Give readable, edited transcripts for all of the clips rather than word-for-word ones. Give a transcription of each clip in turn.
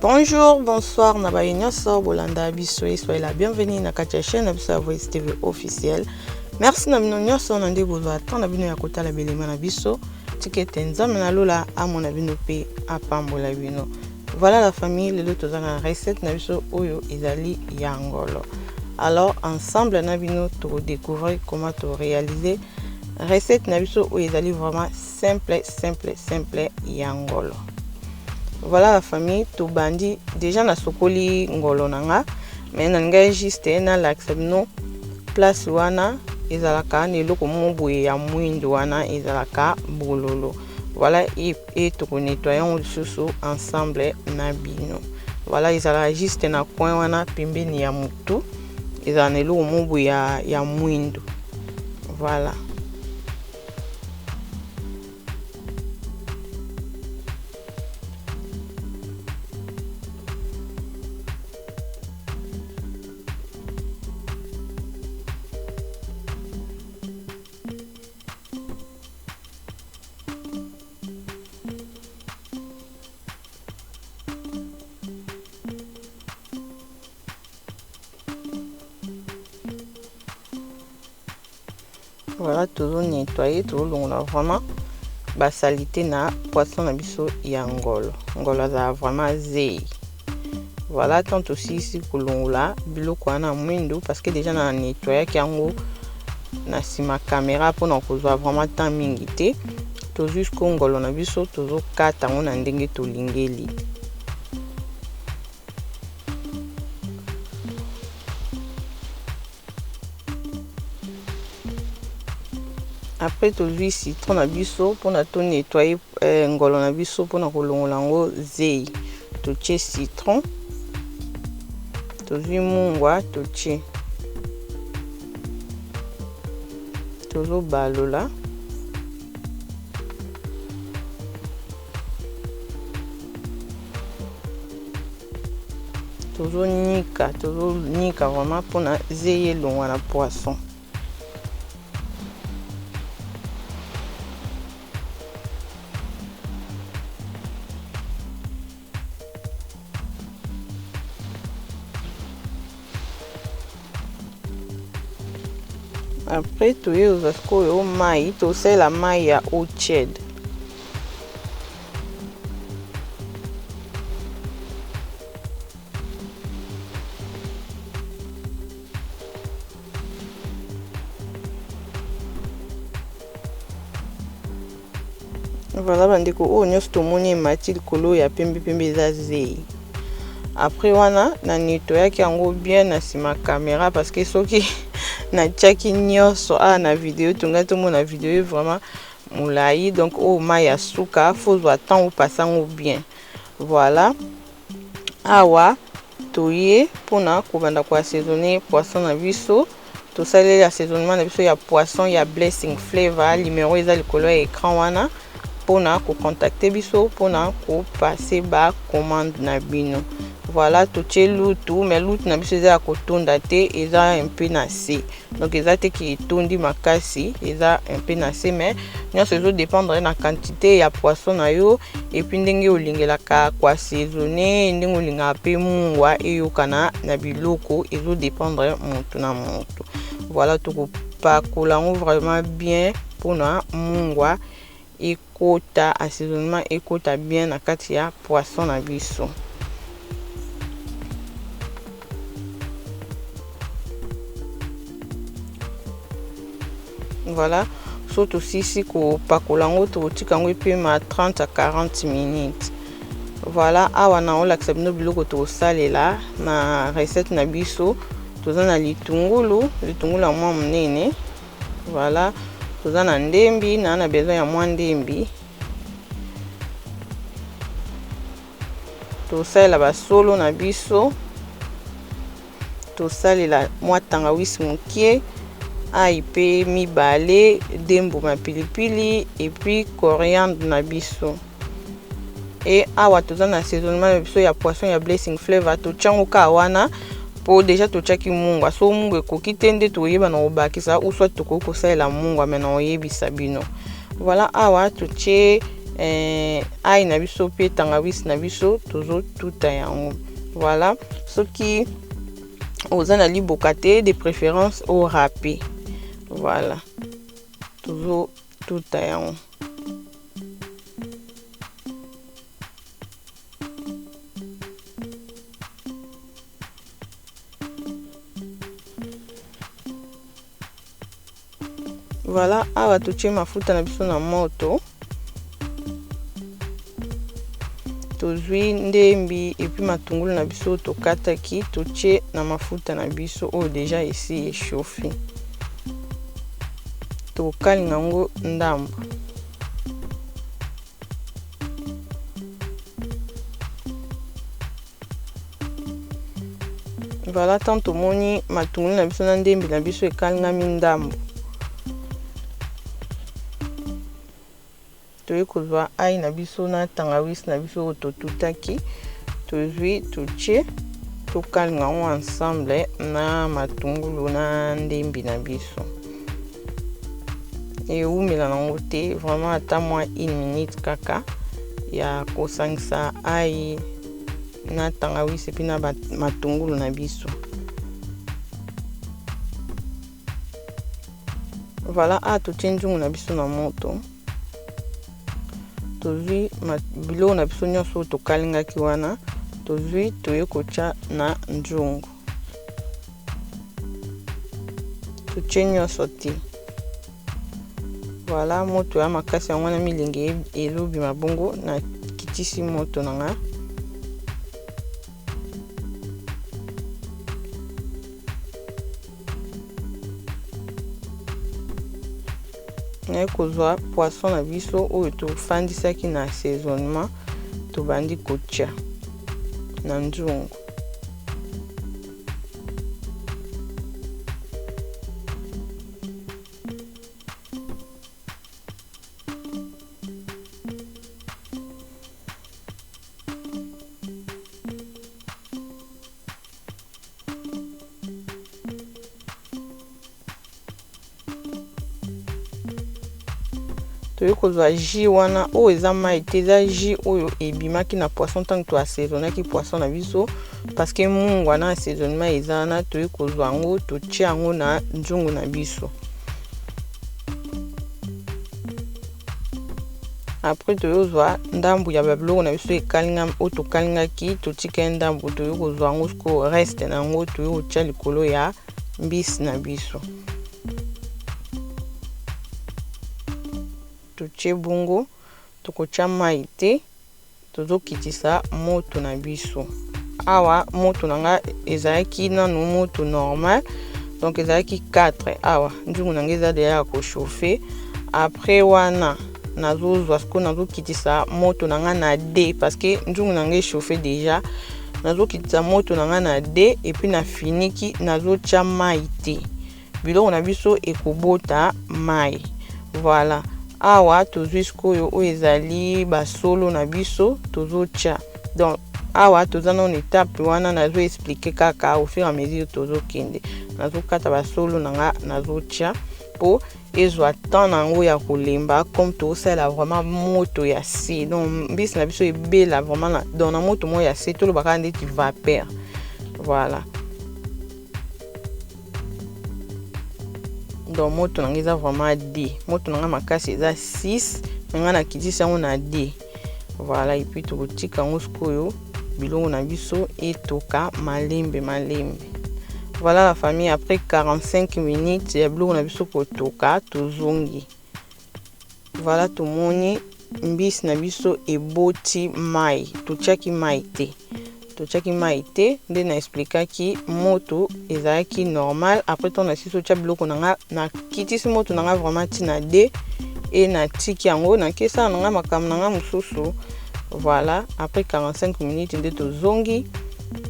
Bonjour, bonsoir, Nabaïnyoso, Bolanda Biso, soyez la bienvenue na katia chaîne Abisa Voice TV officiel. Merci na bino nyoso na ndebo za tant na bino ya kota la belema na biso. Tikete nzambe na lola amona bino pe apambola bino. Voilà la famille, le deux tozana recette na biso oyo ezali yangolo. Alors ensemble na bino to découvrir comment to réaliser recette na biso oyo ezali vraiment simple yangolo. Voilà la famille, tout bandi déjà na sokoli ngolo nanga mais nanga juste na laxabino place wana ezalaka ne loko moboye ya mwindo wana ezalaka bololo. Voilà et to nettoyons susu ensemble na bino. Voilà ezala juste na coin wana pembeni ya mutu ezala ne loko moboye ya mwindo. Voilà. Voilà, toujours nettoyer, toujours là vraiment ba salité na poisson na biso ya ngolo. Ngolo za vraiment zei. Voilà, tant aussi ici pour l'ongla, biloko na mwindo parce que déjà na nettoyer kiango na sima caméra pour na kozwa vraiment temps mingi te. To jusqu'au ngolo na biso toujours kata ngona ndenge to lingeli. Après tout le citron na biso pour na to nettoyer ngolo na biso pour na kolongola ngo zei to tche citron to mungwa to tche to zo balola to zo nika vraiment pour na zei longwa na poisson. Après tu uses au maï, tu sais la maï à eau tiède. Voilà bandeko o nyos to moni matil kolo ya pembe za zei. Après wana na nettoyer yango bien na sima caméra parce que soki na tchaki nyoso na vidéo tunga to mona vidéo vraiment moulayi donc o maya suka faut attendre ou passer bien. Voilà. Awa toye pona ko banda ko assaisonner poisson na biso to saler assaisonnement na biso ya poisson ya blessing flavor numéro ezali kolo écran wana pona ko contacter biso pona ko passer ba commande na bino. Voilà, tout est loutou, mais loutou na biso eza ko tonda te, eza un peu nassé. Donc eza te ki tondi makasi, eza un peu nassé mais nyonso ezo dépendre na quantité ya poisson na yo et puis ndenge olingelaka ko assaisonner, ndenge olinga pe mungwa eyokana na biloko ezo dépendre mutu na mutu. Voilà, to ko pakola vraiment bien pona mungwa ekota assaisonnement ekota bien na kati ya poisson na biso. Voilà, surtout si ko pakolango to tikango pe ma 30 à 40 minutes. Voilà, awa na ola ksabino biloko to salela na recette na biso tozana litungulu la mwa munene. Voilà, tozana ndembi na besoin ya mwa ndembi. To salela ba solo na biso. To salela mwa tangawisi mukie. Aïe mibale dembo ma pilipili et puis coriandre na biso. Et awa tozana assaisonnement na biso ya poisson ya blessing flavor to chango ka wana po déjà to chaki mungwa so mungwe ko kitende to yeba na obakisa ou soit to ko salela mungwa mena oyebisa bino. Voilà awa to che ail na biso pe tangawizi na biso tozo tuta yango. Voilà, ce qui aux na liboka te de préférence au râpé. Voilà, tozo tuta yango. Voilà, awa totie mafuta na biso na moto. Tozwi ndembi et puis matungulu na biso tokataki totie na mafuta na biso oyo déjà ici échauffé. Tokalinga yango ndambo. Voilà, tant tomoni matungulu na biso na ndembi na biso ekalingami ndambo. Toye kozwa ail na biso na tangawizi na biso totutaki tozwi totie tokalinga yango ensemble na matungulu na ndembi na biso. Eumela nango te vraiment ata mwa 1 minute kaka ya kosangisa ail na tangawizi epi na matungulu na biso. Voilà, totie njungu na biso na moto. Tozwi biloko na biso nyonso tokalingaki wana tozwi toye kotia na njungu. Totie nyonso te. Voilà, moto ya makasi yango na milenge elobima bongo na kitisi moto nanga. Na kozwa poisson na biso oyo tofandisaki na assaisonnement tobandi kotia na njungu. Toye kozwa jus wana oyo eza mai te, eza jus oyo ebimaki na poisson tant que to assaisonnaki poisson na biso parce que mungwa na assaisonnement eza na. Toye kozwa yango totie yango na njungu na biso. Après toye kozwa ndambu ya babiloko na biso ekalinga oyo tokalingaki totika ndambu toye kozwa yango siko reste na yango toye kotia likolo ya mbisi na biso. Totie bongo tokotia mai te tozokitisa moto na biso. Awa moto nanga ezalaki nanu moto normal donc ezalaki 4. Awa njungu nanga eza deja ko chauffer. Après wana nazozwa siko nazokitisa moto nanga na D parce que njungu nanga chauffer déjà. Nazokitisa moto nanga na D et puis na finiki nazotia mai te. Biloko na biso ekobota mai. Voilà. Awa tozwi sikoyo oyo ezali basolo na biso tozotia. Donc awa toza na étape wana nazo expliquer kaka au fur et à mesure tozokende. Nazokata basolo nanga nazotia po ezwa temps nango ya kolemba comme tosala vraiment moto ya se. Donc mbisi na biso ebela vraiment dans na moto mo ya se tolobaka ndeti vapeur. Voilà. Donc moto nanga eza vraiment D. Moto nanga makasi eza 6 nanga na kitisa yango na D. Voilà, et puis tokotika yango sikoyo biloko na biso etoka malembe malembe. Voilà la famille, après 45 minutes ya biloko na biso kotoka tozongi. Voilà, tomoni mbisi na biso eboti mai. Totiaki mai te. Totiaki mai te nde na explikaki moto ezalaki normal. Après ton asiso tia biloko nanga na kitisi moto nanga vraiment tina D et na tiki yango na kesa nanga makam nanga mususu. Voilà, après 45 minutes nde tozongi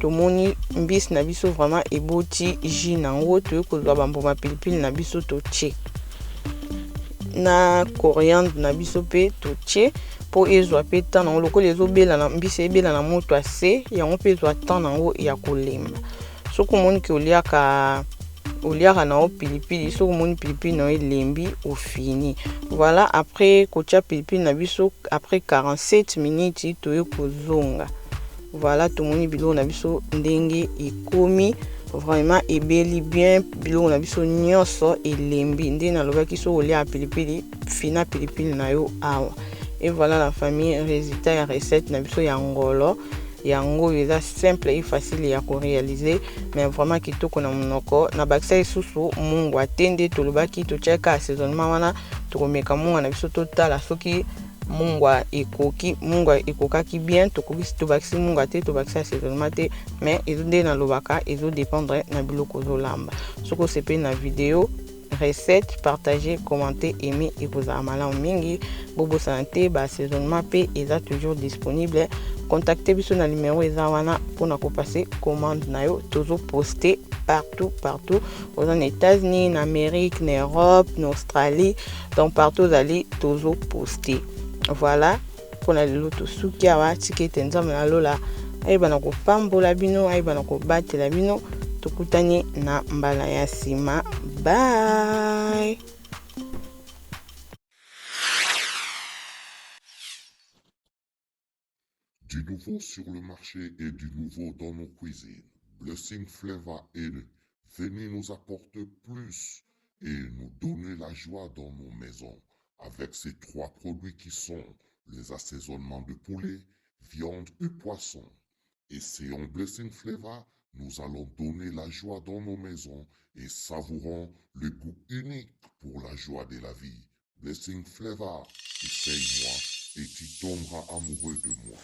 tomoni mbisi na biso vraiment eboti jus nango. Toye kozwa bamboma pilipili na biso totie na coriandre na biso pe totie po ezwa pe temps nango lokola ezobela na mbisi ebela na moto ase yango pe ezwa temps nango ya kolemba. Soki omoni ke oliaka oliaka na o pilipili soki omoni pilipili na elembi ofini. Voilà, après kotia pilipili na biso après 47 minutes toye kozonga. Voilà, tomoni biloko na biso ndenge ekomi vraiment ebeli bien, biloko na biso nyonso elembi nde nalobaki soki olia pilipili fina pilipili na yo awa. Et voilà la famille, résultat ya recette na biso ya ngolo yango eza simple et facile ya ko réaliser, mais vraiment kitoko na monoko na bakisa isusu mungu atende tolobaki to cheka assaisonnement wana tokomeka mungu na biso totala soki mungu ekokaki bien tobakisi mungu ate tobakisa assaisonnement te, mais ezo nde na lobaka ezo dépendre na biloko zolamba. Soko sepe na vidéo recette, partager, commenter, aimer et vous amala mingi bobo santé ba assaisonnement pe eza toujours disponible. Contactez biso na numéro eza wana pona ko passer commande na yo toujours poster partout aux États-Unis, en Amérique, en Europe, en Australie, donc partout vous allez toujours poster. Voilà pour la loto suki awa tikete nzambe na lola ayeba ko pambola bino ayeba ko batela bino tokutani na mbala ya sima. Bye. Du nouveau sur le marché et du nouveau dans nos cuisines. Blessing Flavor est venu nous apporter plus et nous donner la joie dans nos maisons avec ces 3 produits qui sont les assaisonnements de poulet, viande et poisson. Et c'est en Blessing Flavor, nous allons donner la joie dans nos maisons et savourons le goût unique pour la joie de la vie. Blessing Flavor, essaye-moi et tu tomberas amoureux de moi.